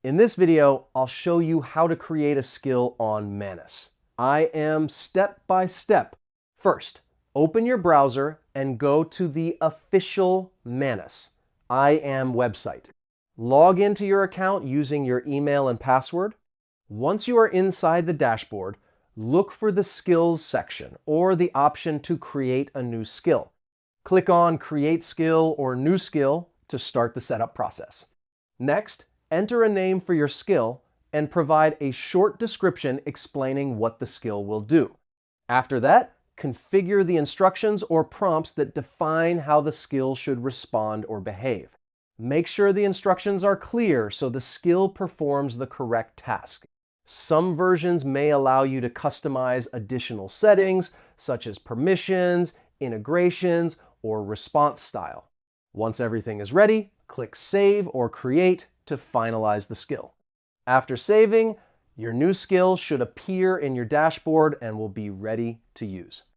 In this video, I'll show you how to create a skill on Manus.IM step by step. First, open your browser and go to the official Manus.IM website. Log into your account using your email and password. Once you are inside the dashboard, look for the Skills section or the option to create a new skill. Click on Create Skill or New Skill to start the setup process. Next, enter a name for your skill and provide a short description explaining what the skill will do. After that, configure the instructions or prompts that define how the skill should respond or behave. Make sure the instructions are clear so the skill performs the correct task. Some versions may allow you to customize additional settings, such as permissions, integrations, or response style. Once everything is ready, click Save or Create to finalize the skill. After saving, your new skill should appear in your dashboard and will be ready to use.